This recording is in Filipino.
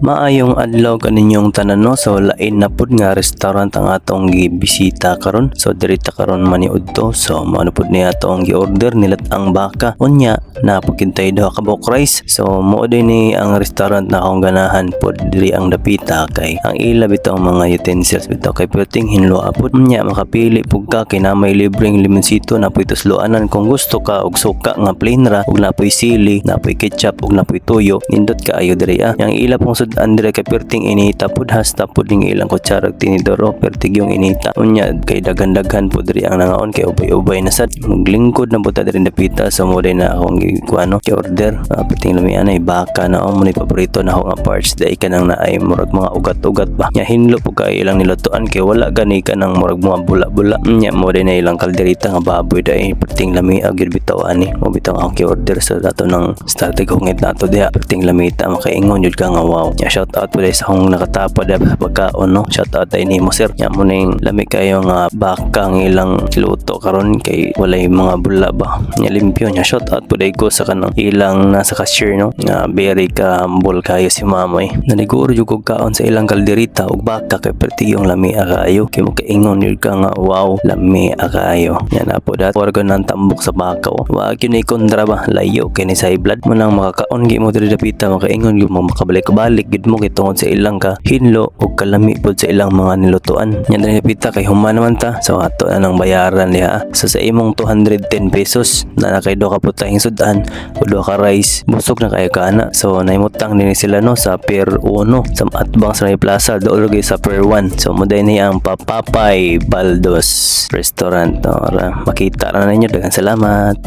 Maayong adlaw kaninyong tanan no, so lain na pud nga restaurant ang atong gibisita karon. So dirita karon maniudto. So mao na pud ni atong gi-order nilat ang baka. Unya na pagkintay daw ka bok rice. So mao din ni ang restaurant na akong ganahan pud diri ang dapita kay ang ila bitaw mga utensils bitaw kay pwedeng hinlo apod. Unya makapili pug ka kay na may libreng limonsito na puy tusloanan kung gusto ka og suka nga plain ra ug napoy sili, napoy ketchup ug napoy toyo. Nindot kaayo diri Yang ila pong Andre kay perting inita pud hasta pud ning ilang kutsara tinidoro pertig yung inita unya kay daghan-daghan pud diri ang nangaon kay ubay-ubay na sad maglingkod na buta diri dapita sa mo na akong gikuano kay order perting lami anay baka na mo ni paborito na ako nga parts dai kanang naay murag mga ugat-ugat ba nya hinlo pud kay ilang nilutuan kay wala gani kanang murag mga bula-bula nya mo na ilang kalderita nga baboy dai perting lami agid bitaw ani mo bitaw akong kay order sa dato ng starting hungit nato diha perting lamita makaingon jud ka nga wow. Shout out po sa akong nakatapad sa pagkaon no. Shout out ay nimo sir. Nya mo ning lami kayo nga baka ng ilang luto karon kay walay mga bula ba. Nya limpyo nya shout out po ko sa kanang ilang nasa cashier no. Nga very ka humble kayo si mamoy. Naniguro jud kog kaon sa ilang kalderita ug baka kay perti yung lami akayo kay mo kaingon jud ka nga wow lami akayo. Nya na po dat organ ng tambok sa baka. Wa gyud ni kontra ba layo kay ni sa blood mo nang makakaon gi mo diri dapita makaingon gyud mo makabalik-balik gid mo kay tungod sa ilang ka hinlo o kalami pod sa ilang mga nilutuan. Nya diri pita kay human naman ta. So ato na nang bayaran diha. So sa imong 210 pesos na nakay do ka putahing sudan o do ka rice busog na kayo kana. So naimutang din sila no sa Pier 1 sa atbang sa May Plaza dool sa Pier 1. So mo day ni ang Papay Baldos restaurant no. Makita ra ninyo daghang salamat.